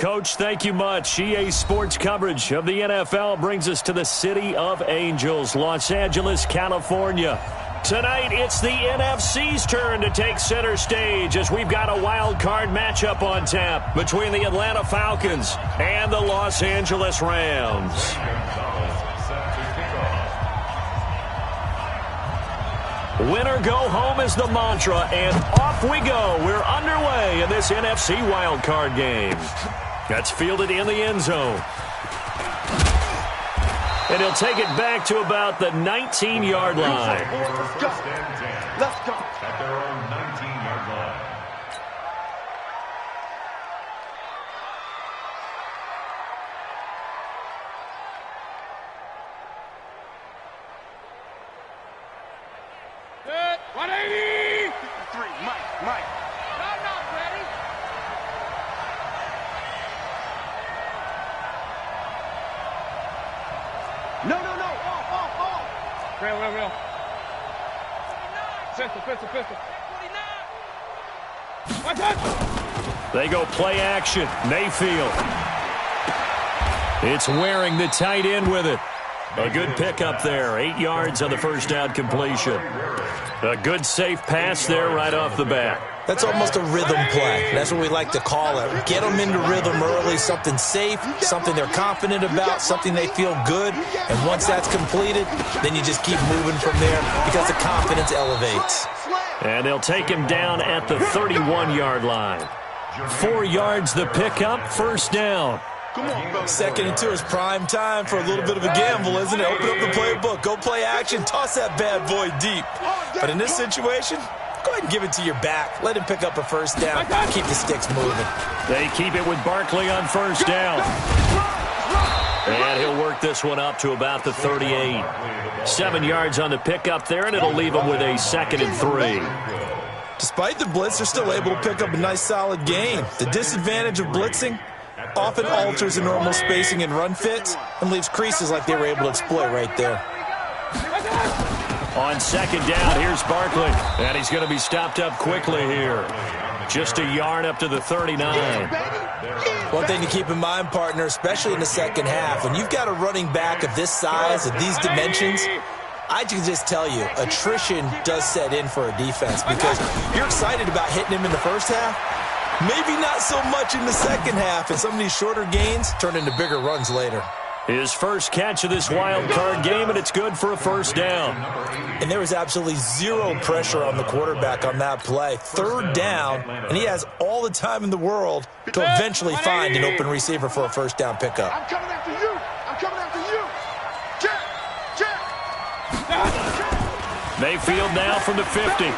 Coach, thank you much. EA Sports coverage of the NFL brings us to the City of Angels, Los Angeles, California. Tonight, it's the NFC's turn to take center stage as we've got a wild card matchup on tap between the Atlanta Falcons and the Los Angeles Rams. Win or go home is the mantra, and off we go. We're underway in this NFC wild card game. That's fielded in the end zone. And he'll take it back to about the 19-yard line. Let's go. Let's go. At their own 19-yard line. Good. 180. 3, Mike. Not ready. No. Off. Real. Pistol. 49. One touch. They go play action. Mayfield. It's Waring, the tight end, with it. A good pickup there. 8 yards on the first down completion. A good safe pass there right off the bat. That's almost a rhythm play. That's what we like to call it. Get them into rhythm early, something safe, something they're confident about, something they feel good. And once that's completed, then you just keep moving from there because the confidence elevates. And they'll take him down at the 31-yard line. 4 yards the pickup, first down. Come on, bro. 2nd and 2 is prime time for a little bit of a gamble, isn't it? Open up the playbook, go play action, toss that bad boy deep. But in this situation, go ahead and give it to your back. Let him pick up a first down. Keep the sticks moving. They keep it with Barkley on first down. And he'll work this one up to about the 38. 7 yards on the pickup there, and it'll leave him with a 2nd and 3. Despite the blitz, they're still able to pick up a nice solid gain. The disadvantage of blitzing often alters the normal spacing and run fits and leaves creases like they were able to exploit right there. On 2nd down, here's Barkley. And he's going to be stopped up quickly here. Just a yard up to the 39. One thing to keep in mind, partner, especially in the second half, when you've got a running back of this size, of these dimensions, I can just tell you, attrition does set in for a defense because you're excited about hitting him in the first half. Maybe not so much in the second half, and some of these shorter gains turn into bigger runs later. His first catch of this wild card game, and it's good for a first down. And there was absolutely zero pressure on the quarterback on that play. 3rd down, and he has all the time in the world to eventually find an open receiver for a first down pickup. I'm coming after you. Check. Mayfield now from the 50.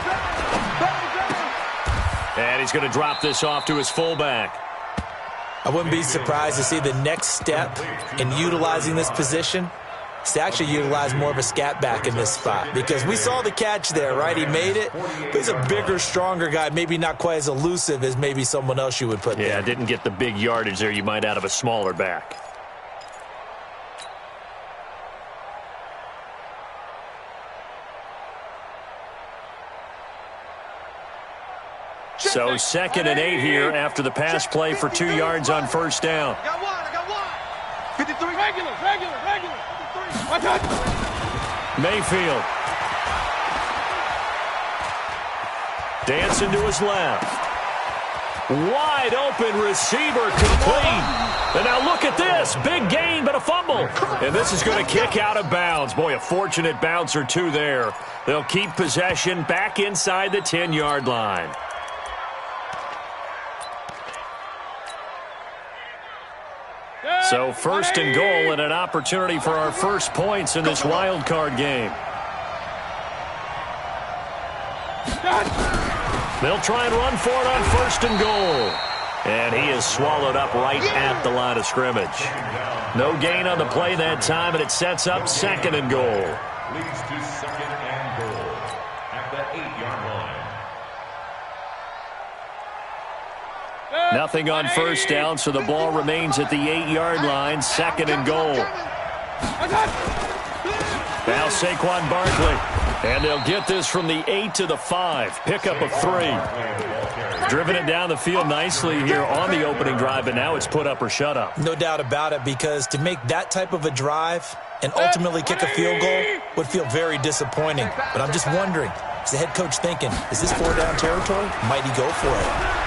And he's going to drop this off to his fullback. I wouldn't be surprised to see the next step in utilizing this position is to actually utilize more of a scat back in this spot. Because we saw the catch there, right? He made it. But he's a bigger, stronger guy, maybe not quite as elusive as maybe someone else you would put there. Yeah, didn't get the big yardage there you might out of a smaller back. So 2nd and 8 here after the pass play for 2 yards on first down. I got one. 53. Regular. 53. One touch. Mayfield. Dancing to his left. Wide open receiver complete. And now look at this. Big gain, but a fumble. And this is going to kick out of bounds. Boy, a fortunate bounce or two there. They'll keep possession back inside the 10-yard line. So 1st and goal and an opportunity for our first points in this wild card game. They'll try and run for it on 1st and goal. And he is swallowed up right at the line of scrimmage. No gain on the play that time, and it sets up 2nd and goal. Leads to 2nd and goal at the 8-yard line. Nothing on first down, so the ball remains at the 8-yard line. 2nd and goal. Now Saquon Barkley. And they'll get this from the 8 to the 5. Pickup of 3. Driven it down the field nicely here on the opening drive, but now it's put up or shut up. No doubt about it, because to make that type of a drive and ultimately kick a field goal would feel very disappointing. But I'm just wondering, is the head coach thinking, is this 4-down territory? Might he go for it?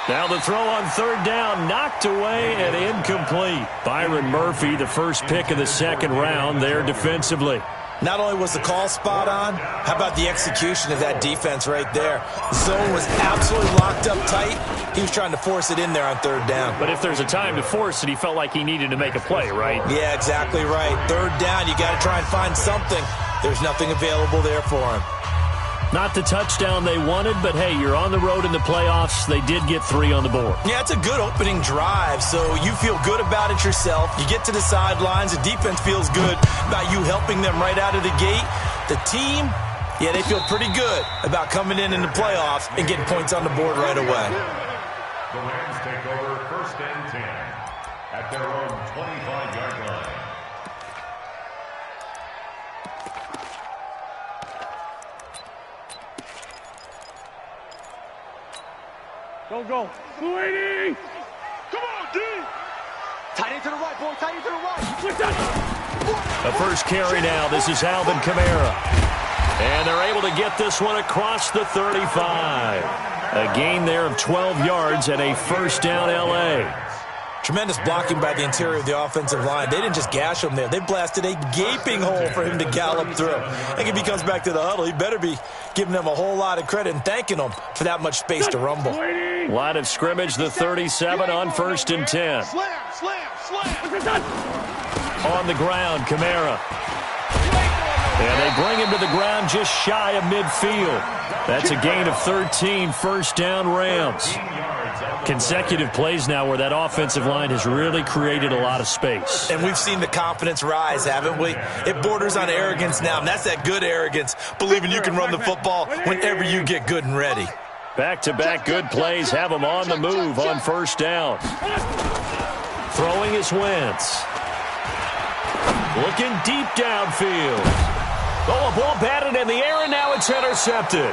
Now the throw on 3rd down, knocked away and incomplete. Byron Murphy, the first pick of the 2nd round there defensively. Not only was the call spot on, how about the execution of that defense right there? The zone was absolutely locked up tight. He was trying to force it in there on 3rd down. But if there's a time to force it, he felt like he needed to make a play, right? Yeah, exactly right. 3rd down, you got to try and find something. There's nothing available there for him. Not the touchdown they wanted, but hey, you're on the road in the playoffs. They did get 3 on the board. Yeah, it's a good opening drive, so you feel good about it yourself. You get to the sidelines, the defense feels good about you helping them right out of the gate. The team, yeah, they feel pretty good about coming in the playoffs and getting points on the board right away. The Rams take over 1st and 10 at their own 25-yard line. Go. 280. Come on, D. Tight end to the right, boy. Tight end to the right. The first carry now. This is Alvin Kamara. And they're able to get this one across the 35. A gain there of 12 yards and a 1st down L.A. Tremendous blocking by the interior of the offensive line. They didn't just gash him there. They blasted a gaping hole for him to gallop through. I think if he comes back to the huddle, he better be giving them a whole lot of credit and thanking them for that much space to rumble. Line of scrimmage, the 37 on 1st and 10. Slam. On the ground, Kamara. And they bring him to the ground just shy of midfield. That's a gain of 13, 1st down Rams. Consecutive plays now where that offensive line has really created a lot of space. And we've seen the confidence rise, haven't we? It borders on arrogance now, and that's that good arrogance, believing you can run the football whenever you get good and ready. Back-to-back good plays have them on the move on 1st down. Throwing is Wentz. Looking deep downfield. Oh, a ball batted in the air, and now it's intercepted.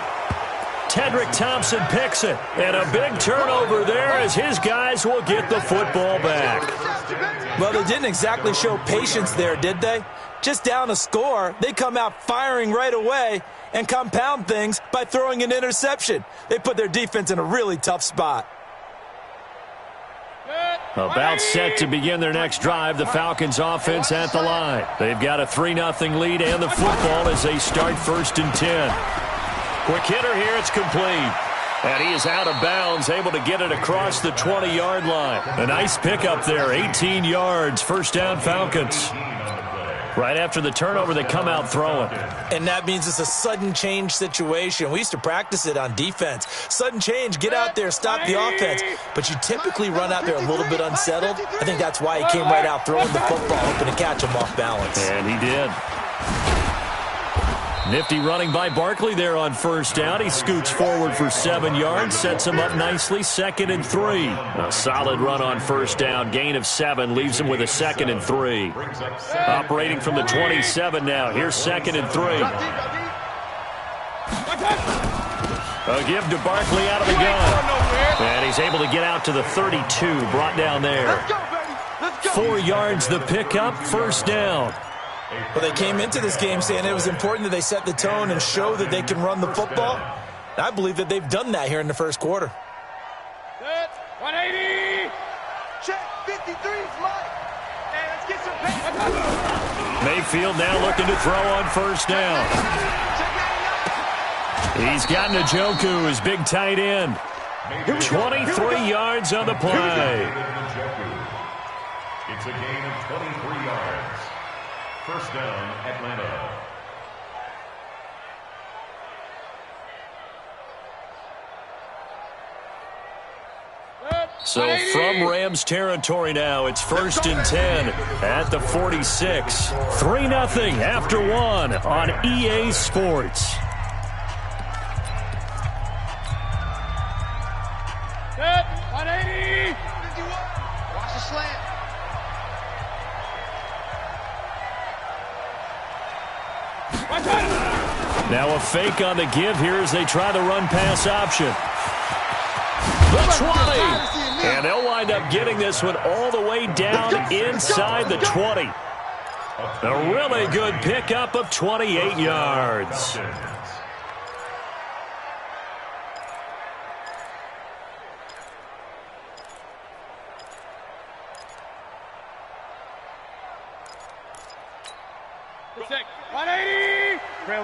Tedrick Thompson picks it, and a big turnover there as his guys will get the football back. Well, they didn't exactly show patience there, did they? Just down a score, they come out firing right away and compound things by throwing an interception. They put their defense in a really tough spot. About set to begin their next drive, the Falcons offense at the line. They've got a 3-0 lead and the football as they start 1st and 10. Quick hitter here, it's complete. And he is out of bounds, able to get it across the 20-yard line. A nice pickup there, 18 yards, 1st down Falcons. Right after the turnover, they come out throwing. And that means it's a sudden change situation. We used to practice it on defense. Sudden change, get out there, stop the offense. But you typically run out there a little bit unsettled. I think that's why he came right out throwing the football, hoping to catch him off balance. And he did. Nifty running by Barkley there on 1st down. He scoots forward for 7 yards, sets him up nicely, 2nd and 3. A solid run on 1st down, gain of 7, leaves him with a 2nd and 3. Operating from the 27 now. Here's 2nd and 3. A give to Barkley out of the gun. And he's able to get out to the 32, brought down there. 4 yards the pickup, 1st down. Well, they came into this game saying it was important that they set the tone and show that they can run the football. And I believe that they've done that here in the 1st quarter. 180. Check 53's Mike. And let's get some pace. Mayfield now looking to throw on 1st down. He's got Njoku, his big tight end. 23 yards on the play. It's a gain of 23 yards. 1st down, Atlanta. So from Rams territory now, it's 1st and 10 at the 46. 3-0 after 1 on EA Sports. Set. 180. Watch the slant. Now a fake on the give here as they try the run-pass option. The 20. And they'll wind up getting this one all the way down inside the 20. A really good pickup of 28 yards. Check. 180. Real.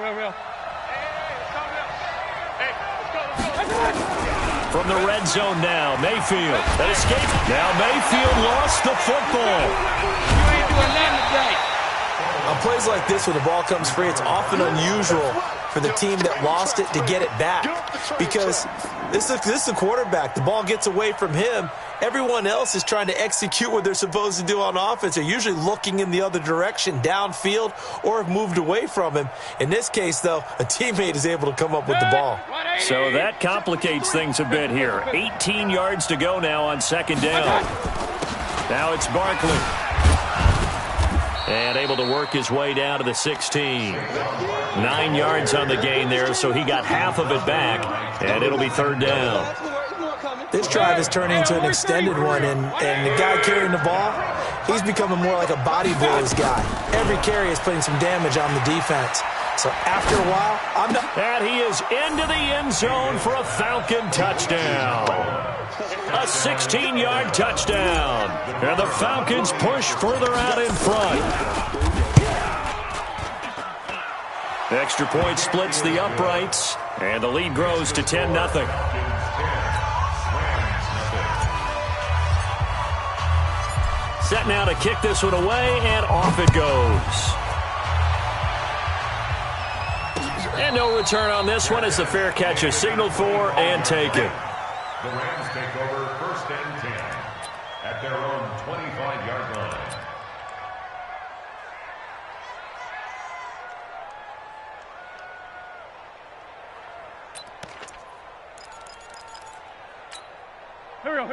Hey, let's go. From the red zone now, Mayfield. That escape. Now Mayfield lost the football. You ain't doing nothing today. On plays like this where the ball comes free, it's often unusual for the team that lost it to get it back. Because this is the quarterback. The ball gets away from him. Everyone else is trying to execute what they're supposed to do on offense. They're usually looking in the other direction, downfield, or have moved away from him. In this case, though, a teammate is able to come up with the ball. So that complicates things a bit here. 18 yards to go now on second down. Now it's Barkley. And able to work his way down to the 16. 9 yards on the gain there, so he got half of it back, and it'll be third down. This drive is turning into an extended one, and the guy carrying the ball, he's becoming more like a body blows guy. Every carry is putting some damage on the defense. So after a while, I'm not... And he is into the end zone for a Falcon touchdown. A 16-yard touchdown. And the Falcons push further out in front. The extra point splits the uprights, and the lead grows to 10-0. Set now to kick this one away, and off it goes. And no return on this one as the fair catch is signaled for and taken. The Rams take over first and 10 at their own 25-yard line.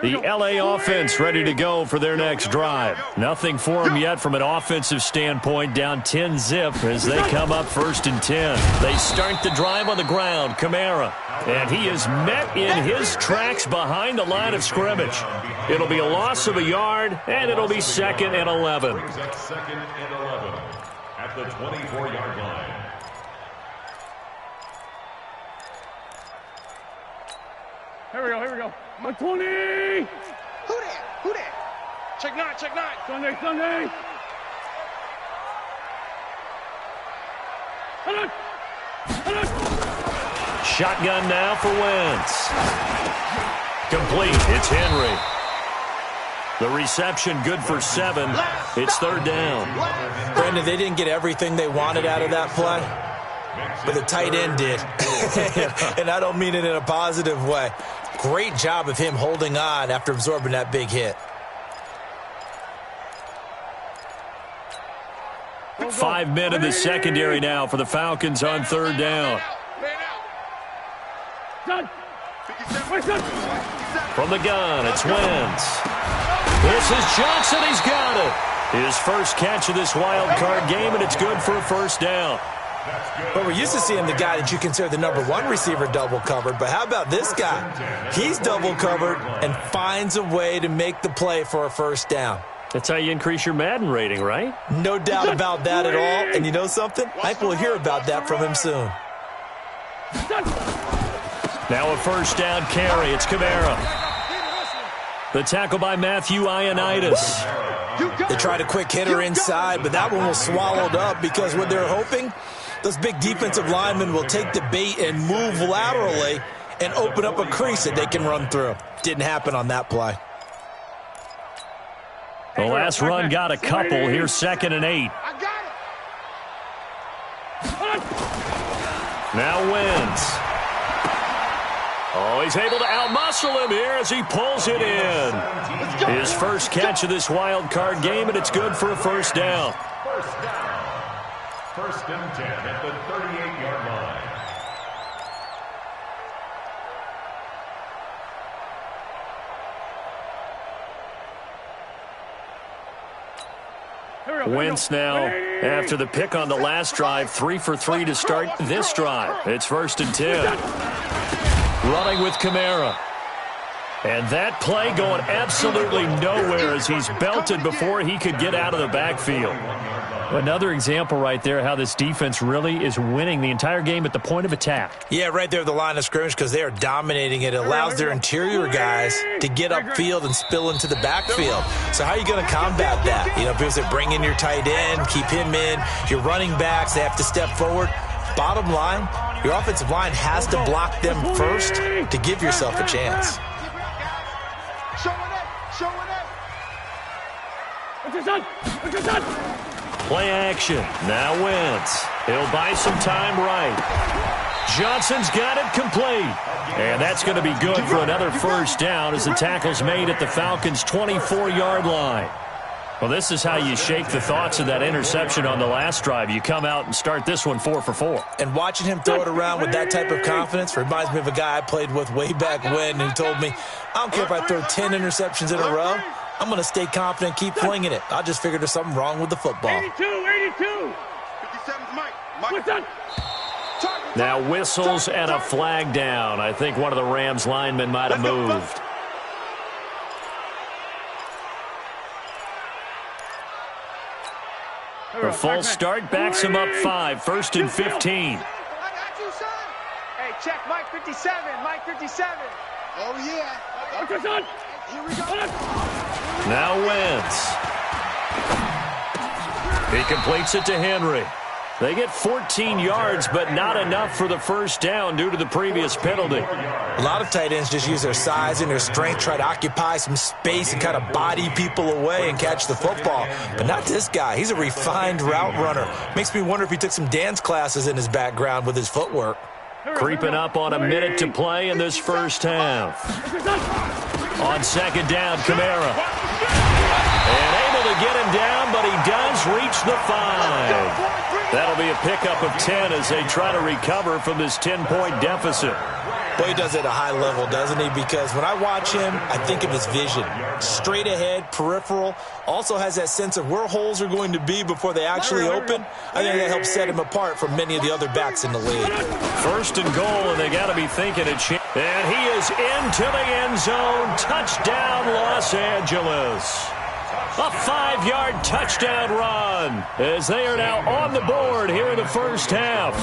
The LA offense ready to go for their next drive. Nothing for them yet from an offensive standpoint, down 10-zip as they come up first and 10. They start the drive on the ground, Kamara. And he is met in his tracks behind the line of scrimmage. It'll be a loss of a yard, and it'll be second and 11. Brings up second and 11 at the 24-yard line. Here we go. 120. Who that? Check nine. Sunday. Shotgun now for Wentz. Complete. It's Henry. The reception good for 7. It's third down. Brandon, they didn't get everything they wanted out of that play, but the tight end did. And I don't mean it in a positive way. Great job of him holding on after absorbing that big hit. 5 men in the secondary now for the Falcons on third down. From the gun, it's Wentz. This is Johnson. He's got it. His first catch of this wild card game, and it's good for a first down. But we're used to seeing the guy that you consider the number 1 receiver double covered. But how about this guy? He's double covered and finds a way to make the play for a first down. That's how you increase your Madden rating, right? No doubt about that at all. And you know something? I think we'll hear about that from him soon. Now a first down carry. It's Kamara. The tackle by Matthew Ioannidis. They tried a quick hitter inside, but that one was swallowed up because what they're hoping, those big defensive linemen will take the bait and move laterally and open up a crease that they can run through. Didn't happen on that play. The last run got a couple. Here's second and 8. Now Wentz. Oh, he's able to outmuscle him here as he pulls it in. His first catch of this wild card game, and it's good for a first down. First down. First and 10 at the 38-yard line. Wentz now, after the pick on the last drive, 3 for 3 to start this drive. It's 1st and 10. Running with Kamara. And that play going absolutely nowhere as he's belted before he could get out of the backfield. Another example right there how this defense really is winning the entire game at the point of attack. Yeah, right there at the line of scrimmage because they are dominating it. It allows their interior guys to get upfield and spill into the backfield. So how are you going to combat that? You know, people say bring in your tight end, keep him in. Your running backs, they have to step forward. Bottom line, your offensive line has to block them first to give yourself a chance. Play action. Now Wentz. He'll buy some time right. Johnson's got it complete. And that's going to be good for another 1st down as the tackle's made at the Falcons' 24-yard line. Well, this is how you shake the thoughts of that interception on the last drive. You come out and start this one 4 for 4. And watching him throw it around with that type of confidence reminds me of a guy I played with way back when who told me, I don't care if I throw 10 interceptions in a row. I'm going to stay confident, keep flinging it. I just figured there's something wrong with the football. 82. 57's Mike. Now whistles and a flag down. I think one of the Rams linemen might have moved. A false start backs him up 5. 1st and 15. I got you, son. Hey, check Mike 57. Mike 57. Oh, yeah. Here we go. Now Wentz. He completes it to Henry. They get 14 yards, but not enough for the 1st down due to the previous penalty. A lot of tight ends just use their size and their strength, try to occupy some space and kind of body people away and catch the football. But not this guy. He's a refined route runner. Makes me wonder if he took some dance classes in his background with his footwork. Creeping up on a minute to play in this 1st half. On 2nd down, Kamara. And able to get him down, but he does reach the 5. That'll be a pickup of 10 as they try to recover from this 10-point deficit. Boy, he does it at a high level, doesn't he? Because when I watch him, I think of his vision. Straight ahead, peripheral. Also has that sense of where holes are going to be before they actually open. I think that helps set him apart from many of the other backs in the league. 1st and goal, and they got to be thinking a chance. And he is into the end zone. Touchdown, Los Angeles. A 5-yard touchdown run as they are now on the board here in the 1st half.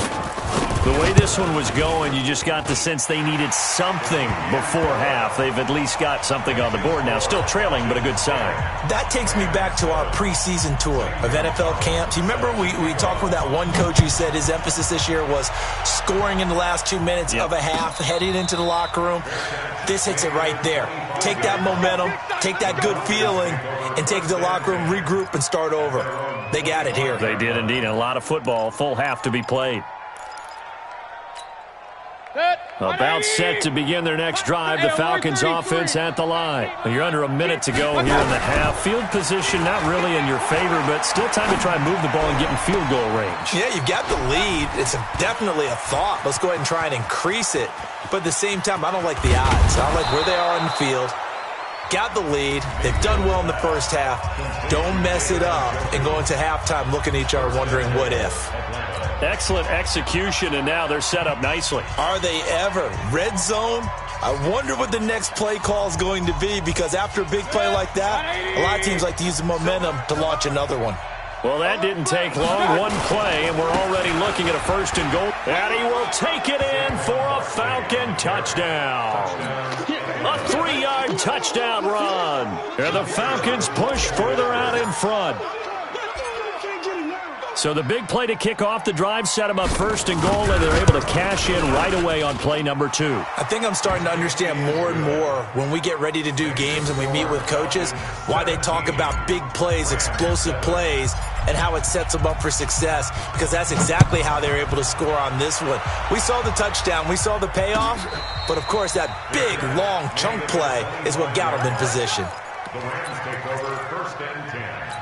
The way this one was going, you just got the sense they needed something before half. They've at least got something on the board now. Still trailing, but a good sign. That takes me back to our preseason tour of NFL camps. You remember we talked with that one coach who said his emphasis this year was scoring in the last 2 minutes of a half, heading into the locker room. This hits it right there. Take that momentum, take that good feeling, and take it to the locker room, regroup, and start over. They got it here. They did indeed. A lot of football, full half to be played. About set to begin their next drive. The Falcons offense at the line. You're under a minute to go here in the half. Field position not really in your favor, but still time to try and move the ball and get in field goal range. Yeah, you've got the lead. It's definitely a thought. Let's go ahead and try and increase it. But at the same time, I don't like the odds. I don't like where they are on the field. Got the lead. They've done well in the 1st half. Don't mess it up and go into halftime looking at each other wondering what if. Excellent execution, and now they're set up nicely. Are they ever? Red zone? I wonder what the next play call is going to be, because after a big play like that, a lot of teams like to use the momentum to launch another one. Well, that didn't take long. One play, and we're already looking at a 1st and goal. And he will take it in for a Falcon touchdown. A 3-yard touchdown run. And the Falcons push further out in front. So the big play to kick off the drive set them up 1st and goal, and they're able to cash in right away on play number 2. I think I'm starting to understand more and more when we get ready to do games and we meet with coaches why they talk about big plays, explosive plays, and how it sets them up for success, because that's exactly how they're able to score on this one. We saw the touchdown. We saw the payoff. But, of course, that big, long chunk play is what got them in position. The Rams take over 1st and 10.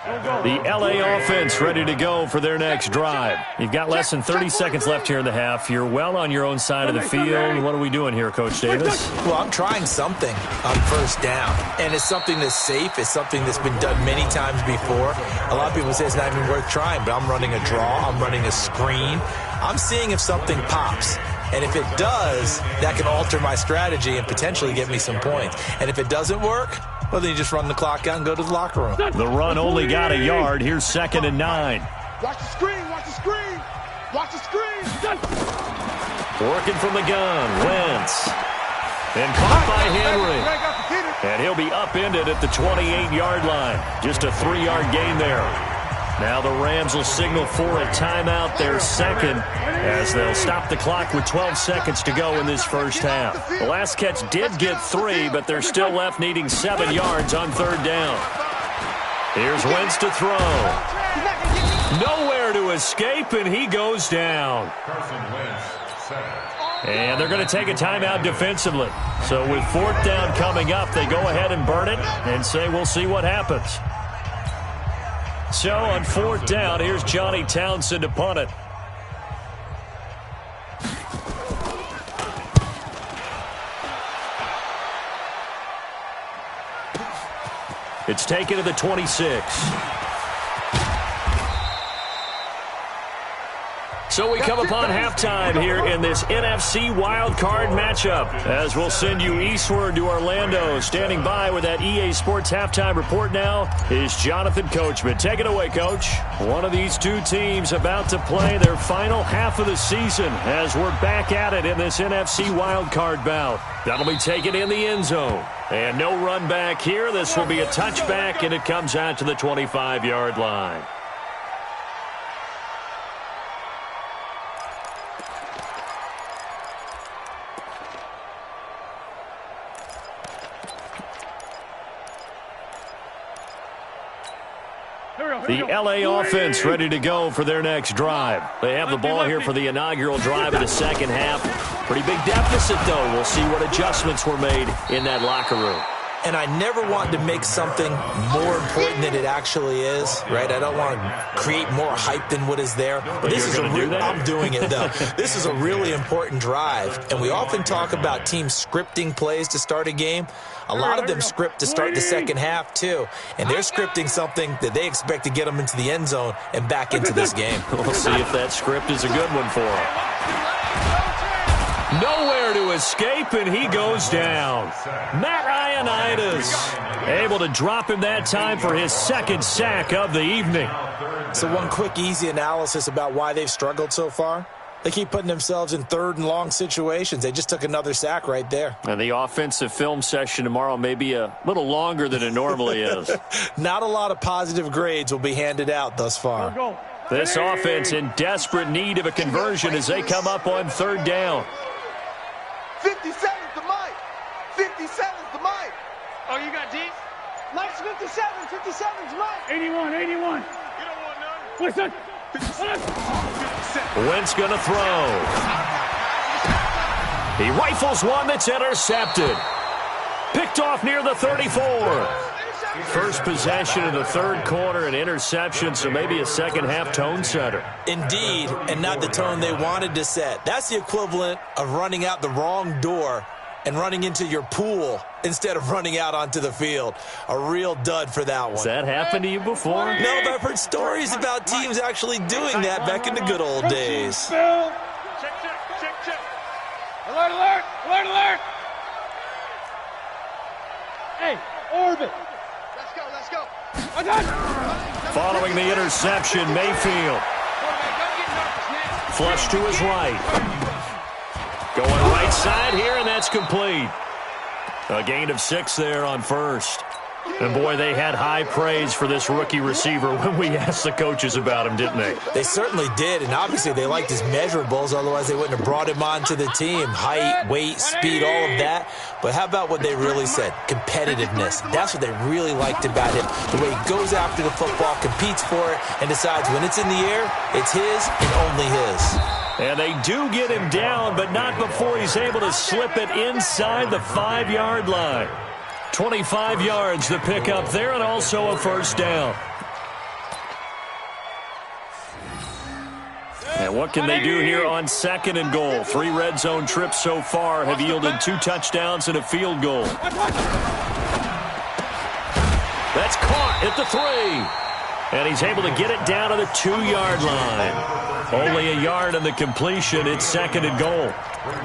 The LA offense ready to go for their next drive. You've got less than 30 seconds left here in the half. You're well on your own side of the field. What are we doing here, Coach Davis? Well, I'm trying something on first down, and it's something that's safe. It's something that's been done many times before. A lot of people say it's not even worth trying, but I'm running a draw. I'm running a screen. I'm seeing if something pops. And if it does, that can alter my strategy and potentially get me some points. And if it doesn't work, well, then you just run the clock out and go to the locker room. The run only got a yard. Here's 2nd and 9. Watch the screen, watch the screen, watch the screen. Working from the gun, Wentz. And caught by Henry. And he'll be upended at the 28-yard line. Just a 3-yard gain there. Now the Rams will signal for a timeout, their second, as they'll stop the clock with 12 seconds to go in this first half. The last catch did get 3, but they're still left needing 7 yards on 3rd down. Here's Wentz to throw. Nowhere to escape, and he goes down. And they're going to take a timeout defensively. So with 4th down coming up, they go ahead and burn it and say we'll see what happens. So on 4th down, here's Johnny Townsend to punt it. It's taken to the 26. So we come upon halftime here in this NFC wildcard matchup, as we'll send you eastward to Orlando. Standing by with that EA Sports halftime report now is Jonathan Coachman. Take it away, Coach. One of these two teams about to play their final half of the season as we're back at it in this NFC wildcard bout. That'll be taken in the end zone. And no run back here. This will be a touchback, and it comes out to the 25-yard line. The LA offense ready to go for their next drive. They have the ball here for the inaugural drive of the second half. Pretty big deficit, though. We'll see what adjustments were made in that locker room. And I never want to make something more important than it actually is, right? I don't want to create more hype than what is there. But this is I'm doing it, though. This is a really important drive. And we often talk about teams scripting plays to start a game. A lot of them script to start the second half, too. And they're scripting something that they expect to get them into the end zone and back into this game. We'll see if that script is a good one for them. Nowhere to escape, and he goes down. Matt Ioannidis able to drop him that time for his second sack of the evening. So one quick, easy analysis about why they've struggled so far. They keep putting themselves in 3rd and long situations. They just took another sack right there. And the offensive film session tomorrow may be a little longer than it normally is. Not a lot of positive grades will be handed out thus far. This offense in desperate need of a conversion as they come up on 3rd down. 57's the Mike. 57's the Mike. Oh, you got deep? Mike's 57. 57's Mike. 81. You don't want none? What's that? Wentz going to throw. He rifles one that's intercepted. Picked off near the 34. First possession of the 3rd quarter, an interception, so maybe a second half tone setter. Indeed, and not the tone they wanted to set. That's the equivalent of running out the wrong door and running into your pool instead of running out onto the field. A real dud for that one. Has that happened to you before? No, but I've heard stories about teams actually doing that back in the good old days. Check. Alert. Hey, orbit. Let's go. Following the interception, Mayfield. Flush to his right. Going right side here, and that's complete. A gain of 6 there on 1st. And, boy, they had high praise for this rookie receiver when we asked the coaches about him, didn't they? They certainly did, and obviously they liked his measurables, otherwise they wouldn't have brought him onto the team. Height, weight, speed, all of that. But how about what they really said? Competitiveness. That's what they really liked about him. The way he goes after the football, competes for it, and decides when it's in the air, it's his and only his. And they do get him down, but not before he's able to slip it inside the 5-yard line. 25 yards to pick up there, and also a 1st down. And what can they do here on 2nd and goal? 3 red zone trips so far have yielded 2 touchdowns and a field goal. That's caught at the 3. And he's able to get it down to the 2-yard line. Only a yard on the completion. It's 2nd and goal.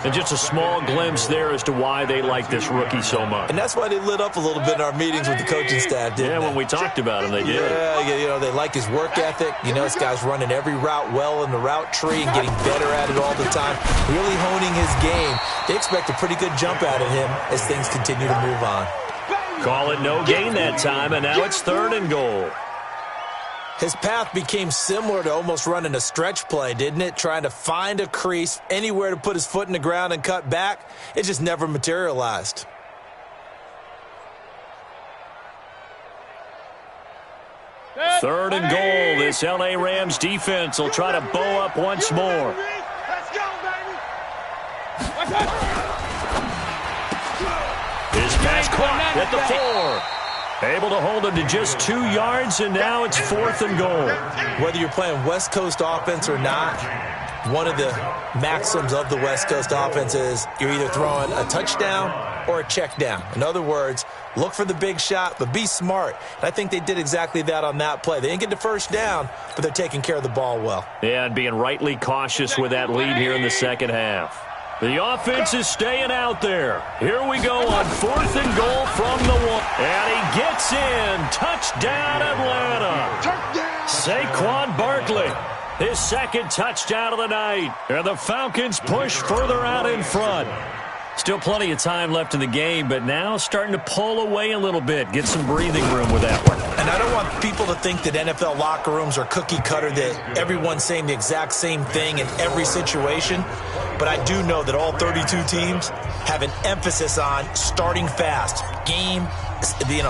And just a small glimpse there as to why they like this rookie so much. And that's why they lit up a little bit in our meetings with the coaching staff, didn't they? When we talked about him, they did. Yeah, they like his work ethic. This guy's running every route well in the route tree and getting better at it all the time, really honing his game. They expect a pretty good jump out of him as things continue to move on. Call it no gain that time, and now it's 3rd and goal. His path became similar to almost running a stretch play, didn't it? Trying to find a crease, anywhere to put his foot in the ground and cut back. It just never materialized. Third and goal. This L.A. Rams defense will try to bow up once more. Let's go, baby. His pass caught at the 4. Able to hold him to just 2 yards, and now it's 4th and goal. Whether you're playing West Coast offense or not, one of the maxims of the West Coast offense is you're either throwing a touchdown or a check down. In other words, look for the big shot, but be smart. And I think they did exactly that on that play. They didn't get the first down, but they're taking care of the ball well. Yeah, and being rightly cautious with that lead here in the second half. The offense is staying out there. Here we go on 4th and goal from the 1. And he gets in. Touchdown, Atlanta. Saquon Barkley, his 2nd touchdown of the night. And the Falcons push further out in front. Still plenty of time left in the game, but now starting to pull away a little bit. Get some breathing room with that one. And I don't want people to think that NFL locker rooms are cookie cutter, that everyone's saying the exact same thing in every situation. But I do know that all 32 teams have an emphasis on starting fast. Game,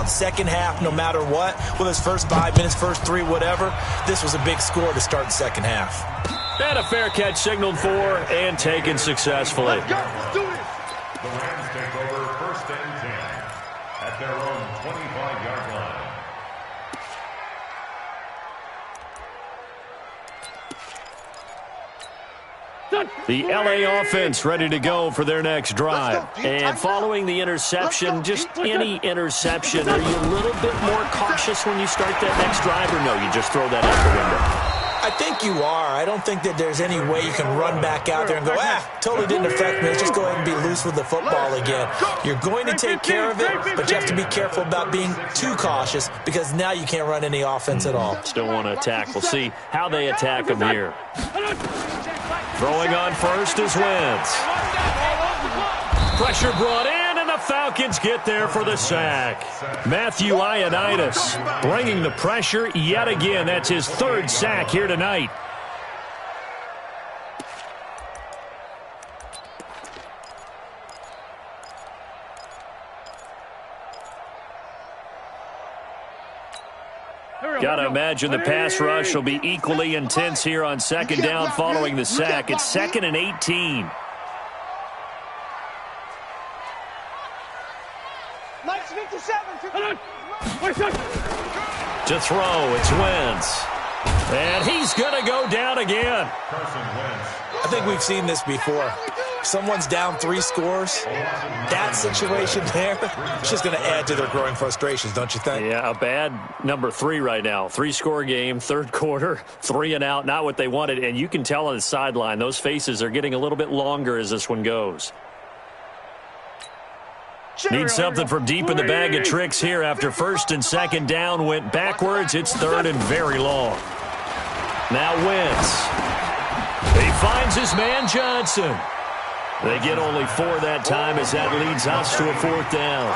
second half, no matter what. Whether it's first 5 minutes, first 3, whatever. This was a big score to start the second half. And a fair catch signaled for and taken successfully. Let's go. Let's do this. The Rams take over 1st and 10 at their own 25-yard line. The L.A. offense ready to go for their next drive. And following the interception, just any interception, are you a little bit more cautious when you start that next drive, or no, you just throw that out the window? I think you are. I don't think that there's any way you can run back out there and go, totally didn't affect me. Let's just go ahead and be loose with the football again. You're going to take care of it, but you have to be careful about being too cautious because now you can't run any offense at all. Still want to attack. We'll see how they attack them here. Throwing on first is Wentz. Pressure brought in, and the Falcons get there for the sack. Matthew Ioannidis bringing the pressure yet again. That's his 3rd sack here tonight. Got to imagine the pass rush will be equally intense here on 2nd down following the sack. It's 2nd and 18. Mike's 57. To throw, it's Wentz. And he's going to go down again. I think we've seen this before. Someone's down 3 scores. That situation there, it's just going to add to their growing frustrations, don't you think? Yeah, a bad number 3 right now. 3-score game, 3rd quarter, 3 and out, not what they wanted. And you can tell on the sideline, those faces are getting a little bit longer as this one goes. Need something from deep in the bag of tricks here after 1st and 2nd down went backwards. It's 3rd and very long. Now Wentz. He finds his man Johnson. They get only 4 that time as that leads us to a 4th down.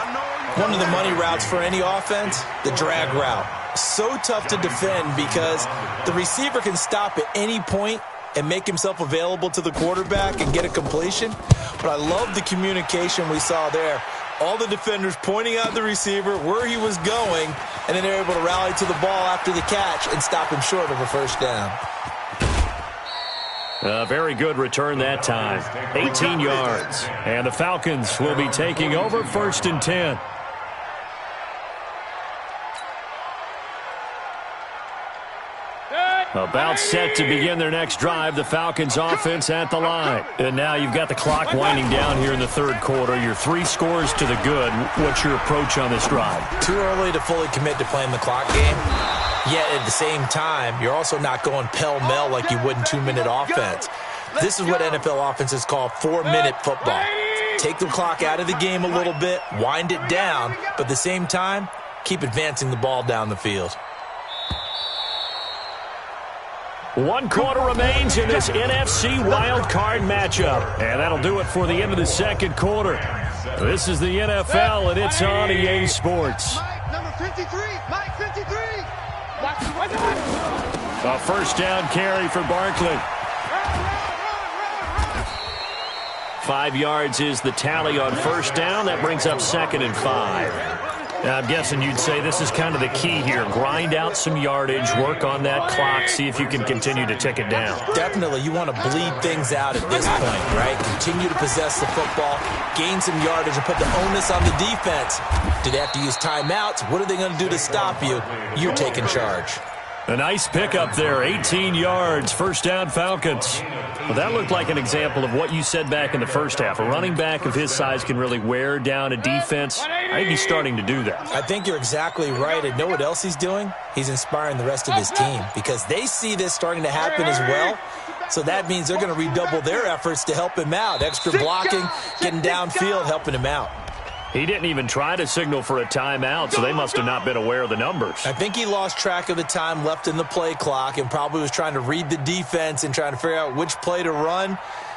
One of the money routes for any offense, the drag route. So tough to defend because the receiver can stop at any point and make himself available to the quarterback and get a completion. But I love the communication we saw there. All the defenders pointing out the receiver, where he was going, and then they're able to rally to the ball after the catch and stop him short of a 1st down. A very good return that time. 18 yards. And the Falcons will be taking over 1st and 10. About set to begin their next drive, the Falcons offense at the line. And now you've got the clock winding down here in the third quarter. You're 3 scores to the good. What's your approach on this drive? Too early to fully commit to playing the clock game. Yet at the same time, you're also not going pell-mell like you would in 2-minute offense. This is what NFL offenses call 4-minute football. Take the clock out of the game a little bit, wind it down, but at the same time, keep advancing the ball down the field. 1 quarter remains in this NFC wildcard matchup. And that'll do it for the end of the second quarter. This is the NFL, and it's on EA Sports. Mike, number 53. Mike, 53. A first down carry for Barkley. 5 yards is the tally on first down. That brings up 2nd and 5. Now, I'm guessing you'd say this is kind of the key here. Grind out some yardage, work on that clock, see if you can continue to tick it down. Definitely, you want to bleed things out at this point, right? Continue to possess the football, gain some yardage, and put the onus on the defense. Do they have to use timeouts? What are they going to do to stop you? You're taking charge. A nice pickup there, 18 yards, first down Falcons. Well, that looked like an example of what you said back in the first half. A running back of his size can really wear down a defense. I think he's starting to do that. I think you're exactly right. And know what else he's doing? He's inspiring the rest of his team because they see this starting to happen as well. So that means they're going to redouble their efforts to help him out. Extra blocking, getting downfield, helping him out. He didn't even try to signal for a timeout, so they must have not been aware of the numbers. I think he lost track of the time left in the play clock and probably was trying to read the defense and trying to figure out which play to run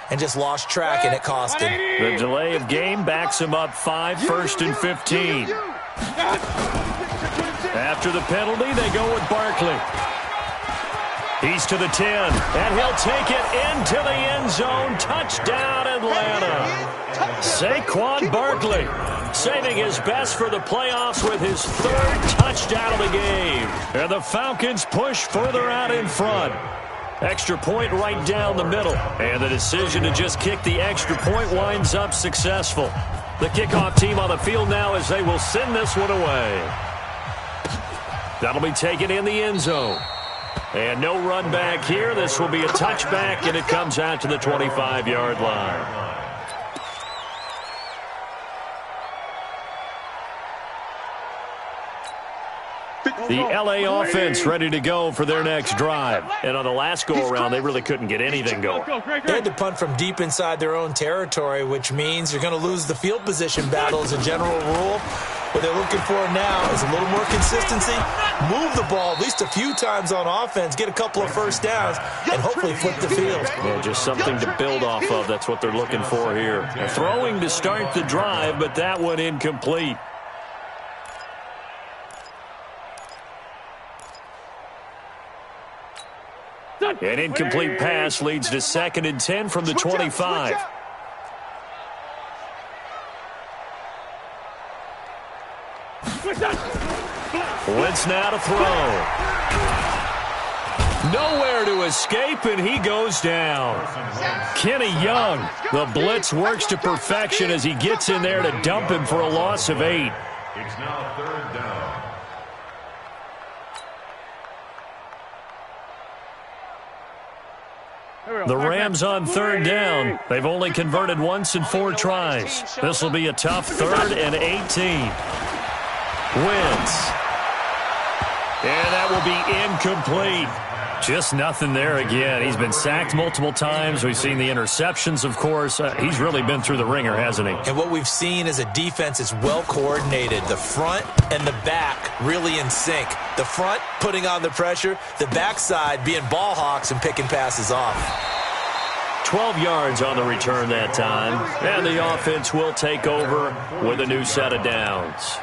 and just lost track, and it cost him. The delay of game backs him up 5, 1st and 15. After the penalty, they go with Barkley. He's to the 10, and he'll take it into the end zone. Touchdown, Atlanta. Saquon Barkley saving his best for the playoffs with his 3rd touchdown of the game. And the Falcons push further out in front. Extra point right down the middle. And the decision to just kick the extra point winds up successful. The kickoff team on the field now as they will send this one away. That'll be taken in the end zone. And no run back here. This will be a touchback, and it comes out to the 25-yard line. The LA offense ready to go for their next drive. And on the last go-around, they really couldn't get anything going. They had to punt from deep inside their own territory, which means you're going to lose the field position battle as a general rule. What they're looking for now is a little more consistency, move the ball at least a few times on offense, get a couple of first downs, and hopefully flip the field. Yeah, just something to build off of. That's what they're looking for here. Throwing to start the drive, but that one incomplete. An incomplete pass leads to 2nd and 10 from the 25. Wentz now to throw. Nowhere to escape, and he goes down. Kenny Young, the blitz works to perfection as he gets in there to dump him for a loss of 8. It's now 3rd down. The Rams on 3rd down. They've only converted once in 4 tries. This will be a tough 3rd and 18. Wentz. And that will be incomplete. Just nothing there again. He's been sacked multiple times. We've seen the interceptions, of course. He's really been through the ringer, hasn't he? And what we've seen is a defense is well coordinated. The front and the back really in sync. The front putting on the pressure, the backside being ball hawks and picking passes off. 12 yards on the return that time. And the offense will take over with a new set of downs.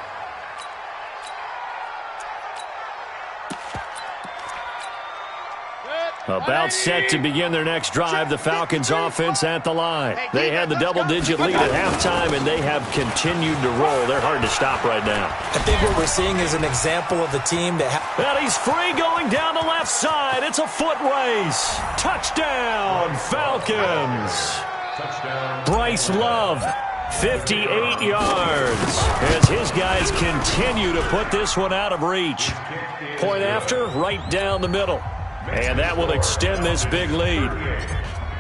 About set to begin their next drive, the Falcons offense at the line. They had the double-digit lead at halftime, and they have continued to roll. They're hard to stop right now. I think what we're seeing is an example of the team that... And he's free going down the left side. It's a foot race. Touchdown, Falcons. Touchdown. Bryce Love, 58 yards, as his guys continue to put this one out of reach. Point after, right down the middle. And that will extend this big lead.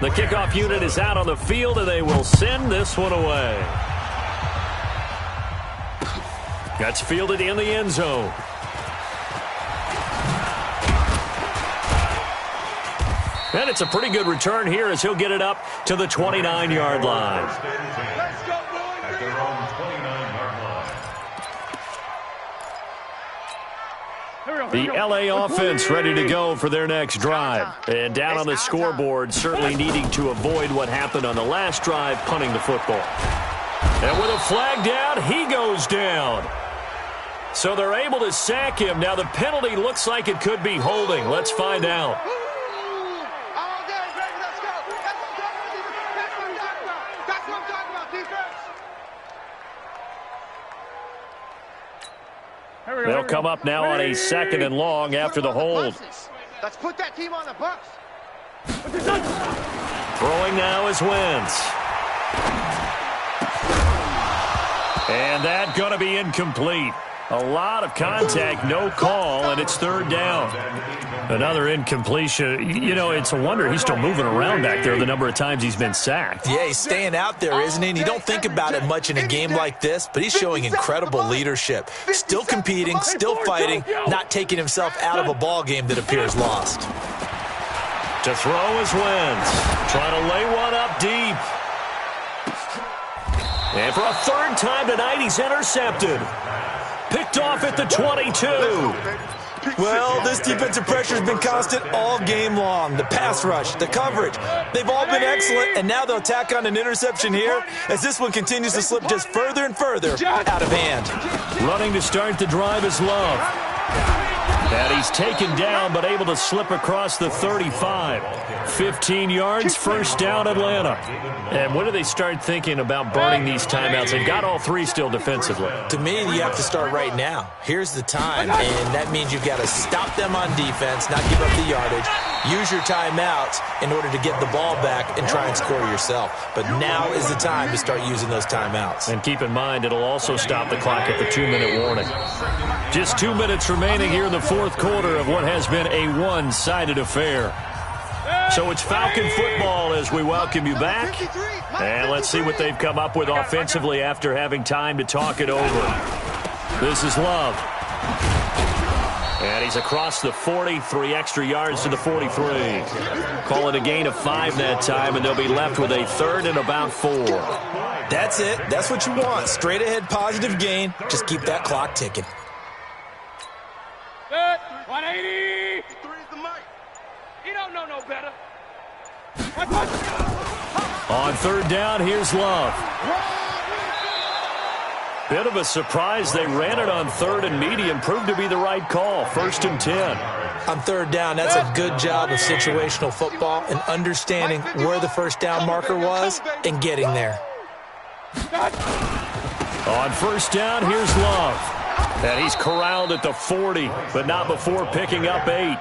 The kickoff unit is out on the field, and they will send this one away. That's fielded in the end zone. And it's a pretty good return here as he'll get it up to the 29-yard line. Let's go, boys. At their own 29-yard line. The LA offense ready to go for their next drive. And down on the scoreboard, certainly needing to avoid what happened on the last drive, punting the football. And with a flag down, he goes down. So they're able to sack him. Now the penalty looks like it could be holding. Let's find out. They'll come up now on a 2nd and long after the hold. Let's put that team on the bus. Throwing now is Wentz. And that going to be incomplete. A lot of contact, no call, and it's 3rd down. Another incompletion. You know, it's a wonder he's still moving around back there the number of times he's been sacked. Yeah, he's staying out there, isn't he? And you don't think about it much in a game like this, but he's showing incredible leadership. Still competing, still fighting, not taking himself out of a ball game that appears lost. To throw is Wentz. Trying to lay one up deep. And for a 3rd time tonight, he's intercepted. Picked off at the 22. Well, this defensive pressure has been constant all game long. The pass rush, the coverage, they've all been excellent, and now they'll tack on an interception here as this one continues to slip just further and further out of hand. Running to start the drive is Love. And he's taken down but able to slip across the 35. 15 yards, 1st down Atlanta. And when do they start thinking about burning these timeouts? They've got all 3 still defensively. To me, you have to start right now. Here's the time, and that means you've got to stop them on defense, not give up the yardage, use your timeouts in order to get the ball back and try and score yourself. But now is the time to start using those timeouts. And keep in mind, it'll also stop the clock at the 2-minute warning. Just 2 minutes remaining here in the 4th quarter of what has been a one-sided affair. So it's Falcon football as we welcome you back. And let's see what they've come up with offensively after having time to talk it over. This is Love. And he's across the 40, 3 extra yards to the 43. Call it a gain of 5 that time, and they'll be left with a 3rd and about 4. That's it. That's what you want. Straight ahead positive gain. Just keep that clock ticking. 180. Three's the mic. He don't know no better. On 3rd down, here's Love. Bit of a surprise. They ran it on 3rd and medium. Proved to be the right call. 1st and 10. On 3rd down, that's a good job of situational football and understanding where the 1st down marker was and getting there. On 1st down, here's Love. And he's corralled at the 40, but not before picking up 8.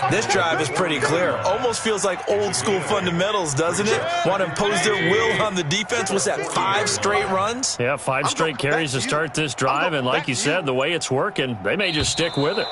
This drive is pretty clear. Almost feels like old school fundamentals, doesn't it? Want to impose their will on the defense. Was that 5 straight runs? Yeah, 5 straight carries to start this drive, and like you said, the way it's working, they may just stick with it.